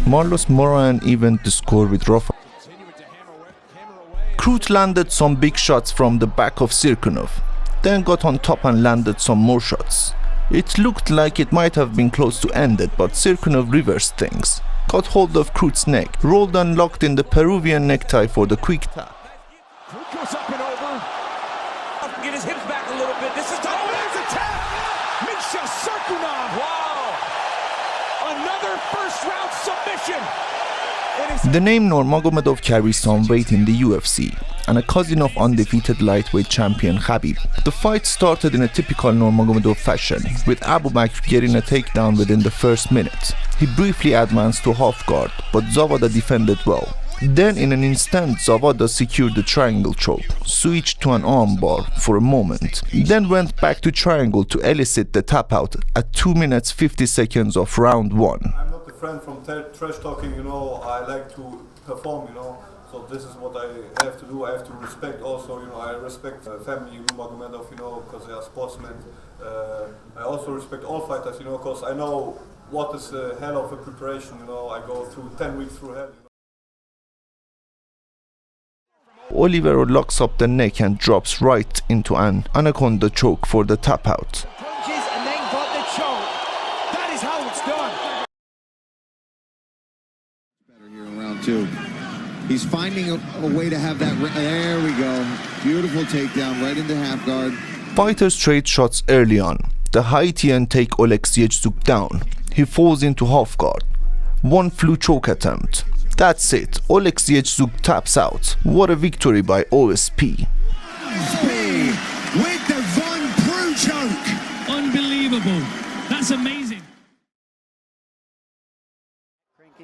Marlos Moran evened the score with rough. Kroot landed some big shots from the back of Cirkunov, then got on top and landed some more shots. It looked like it might have been close to end it, but Cirkunov reversed things, got hold of Kroot's neck, rolled and locked in the Peruvian necktie for the quick tap. Kroot goes up and over. Get his hips back a little bit. This is tough. Oh, there's a tap. Misha Cirkunov. Wow. Another first round submission. The name Nurmagomedov carries some weight in the UFC, and a cousin of undefeated lightweight champion Khabib. The fight started in a typical Nurmagomedov fashion, with Abu Bakr getting a takedown within the first minute. He briefly advanced to half guard, but Zawada defended well. Then in an instant, Zawada secured the triangle choke, switched to an arm bar for a moment, then went back to triangle to elicit the tap out at 2 minutes 50 seconds of round 1. I'm not a friend from trash talking, you know, I like to perform, you know, so this is what I have to do. I have to respect also, you know, I respect family Nurmagomedov, you know, because they are sportsmen. I also respect all fighters, you know, because I know what is a hell of a preparation, you know, I go through 10 weeks through hell, you know. Oliveira locks up the neck and drops right into an anaconda choke for the tap out. And then got the choke. That is how it's done. Better here in round 2. He's finding a way to have that. There we go. Beautiful takedown right into half guard. Fighters trade shots early on. The Haitian take Oleksiejczuk down. He falls into half guard. One flu choke attempt. That's it. Oleksiejczuk taps out. What a victory by OSP. OSP with the Von Prue choke. Unbelievable. That's amazing.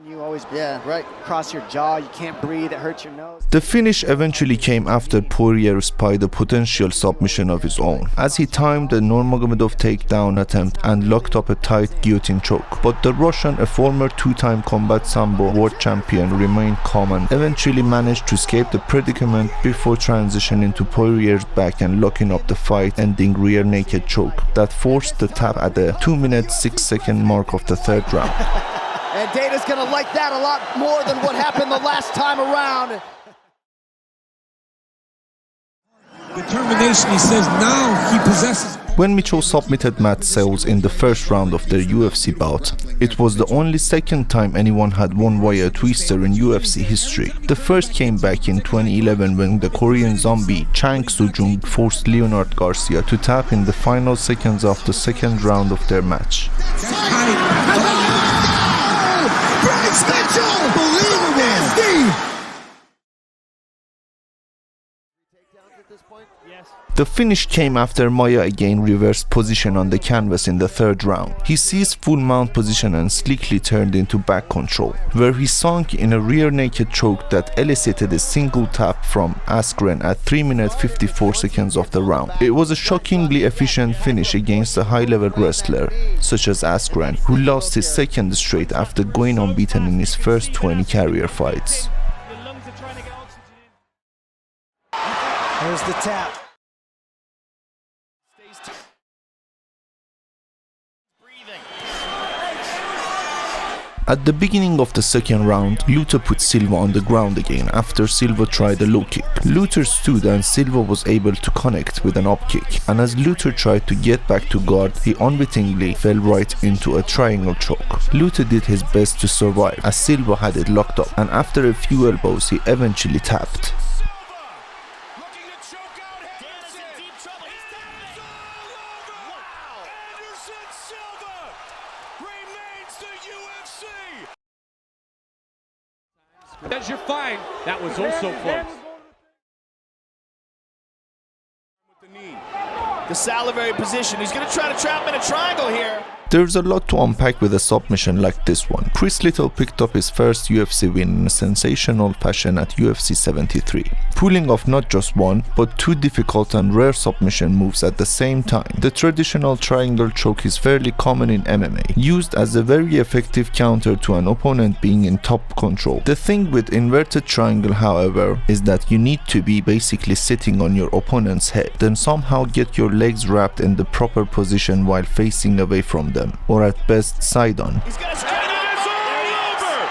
You always, right across your jaw, you can't breathe, it hurts your nose. The finish eventually came after Poirier spied a potential submission of his own, as he timed a Nurmagomedov takedown attempt and locked up a tight guillotine choke. But the Russian, a former two-time combat sambo world champion, remained calm and eventually managed to escape the predicament before transitioning to Poirier's back and locking up the fight, ending rear naked choke that forced the tap at the 2 minute 6 second mark of the third round. And Dana's gonna like that a lot more than what happened the last time around. Determination, he says now he possesses. When Mitchell submitted Matt Sales in the first round of their UFC bout, it was the only second time anyone had won via a twister in UFC history. The first came back in 2011 when the Korean zombie Chang Soo-jung forced Leonard Garcia to tap in the final seconds of the second round of their match. The finish came after Maia again reversed position on the canvas in the third round. He seized full mount position and slickly turned into back control, where he sunk in a rear naked choke that elicited a single tap from Askren at 3 minutes 54 seconds of the round. It was a shockingly efficient finish against a high-level wrestler such as Askren, who lost his second straight after going unbeaten in his first 20 career fights. Here's the tap. At the beginning of the second round, Luther put Silva on the ground again after Silva tried a low kick. Luther stood and Silva was able to connect with an up kick, and as Luther tried to get back to guard, he unwittingly fell right into a triangle choke. Luther did his best to survive as Silva had it locked up, and after a few elbows he eventually tapped. As you're fine, that was also close. The salivary position. He's going to try to trap in a triangle here. There's a lot to unpack with a submission like this one. Chris Little picked up his first UFC win in a sensational fashion at UFC 73, pulling off not just one, but two difficult and rare submission moves at the same time. The traditional triangle choke is fairly common in MMA, used as a very effective counter to an opponent being in top control. The thing with inverted triangle, however, is that you need to be basically sitting on your opponent's head, then somehow get your legs wrapped in the proper position while facing away from them, or at best side on. He's gonna straight on. It's all over.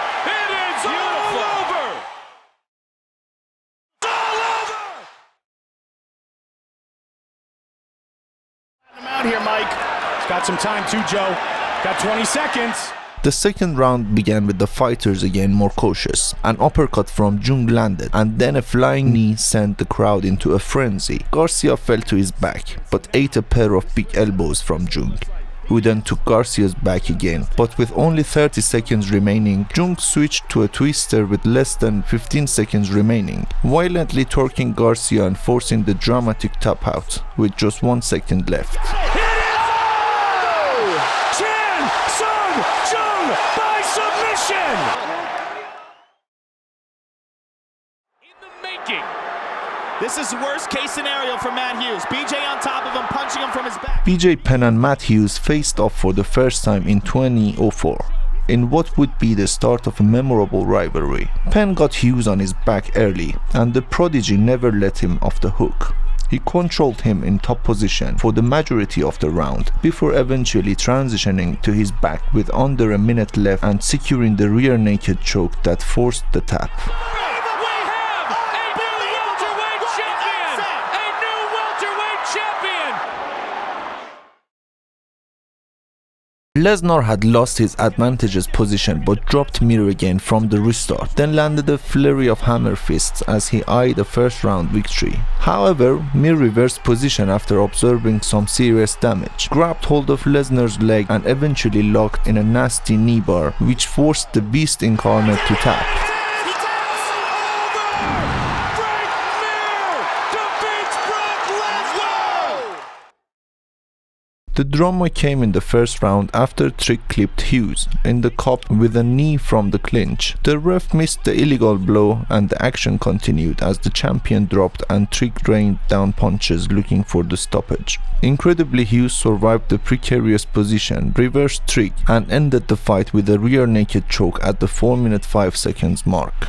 got some time too, Joe. Got 20 seconds. The second round began with the fighters again more cautious. An uppercut from Jung landed, and then a flying knee sent the crowd into a frenzy. Garcia fell to his back, but ate a pair of big elbows from Jung, who then took Garcia's back again. But with only 30 seconds remaining, Jung switched to a twister with less than 15 seconds remaining, violently torquing Garcia and forcing the dramatic tap out with just 1 second left. By submission! In the making. This is worst case scenario for Matt Hughes. BJ on top of him, punching him from his back. BJ Penn and Matt Hughes faced off for the first time in 2004, in what would be the start of a memorable rivalry. Penn got Hughes on his back early, and the prodigy never let him off the hook. He controlled him in top position for the majority of the round, before eventually transitioning to his back with under a minute left and securing the rear naked choke that forced the tap. Lesnar had lost his advantageous position but dropped Mir again from the restart, then landed a flurry of hammer fists as he eyed a first round victory. However, Mir reversed position after observing some serious damage, grabbed hold of Lesnar's leg and eventually locked in a nasty knee bar, which forced the beast incarnate to tap. The drama came in the first round after Trick clipped Hughes in the cup with a knee from the clinch. The ref missed the illegal blow and the action continued as the champion dropped and Trick rained down punches looking for the stoppage. Incredibly, Hughes survived the precarious position, reversed Trick and ended the fight with a rear naked choke at the 4-minute 5 seconds mark.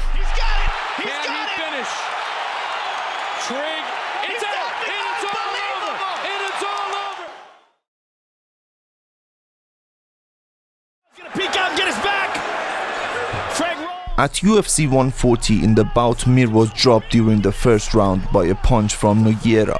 At UFC 140 in the bout, Mir was dropped during the first round by a punch from Nogueira,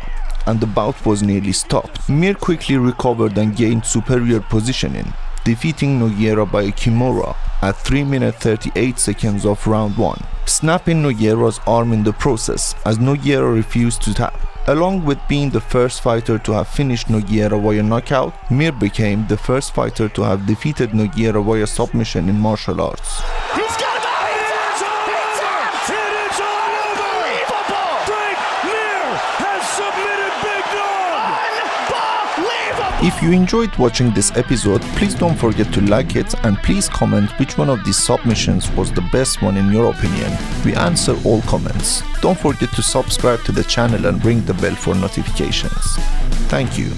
and the bout was nearly stopped. Mir quickly recovered and gained superior positioning, defeating Nogueira by a Kimura at 3 minutes 38 seconds of round 1, snapping Nogueira's arm in the process as Nogueira refused to tap. Along with being the first fighter to have finished Nogueira via knockout, Mir became the first fighter to have defeated Nogueira via submission in martial arts. If you enjoyed watching this episode, please don't forget to like it and please comment which one of these submissions was the best one in your opinion. We answer all comments. Don't forget to subscribe to the channel and ring the bell for notifications. Thank you.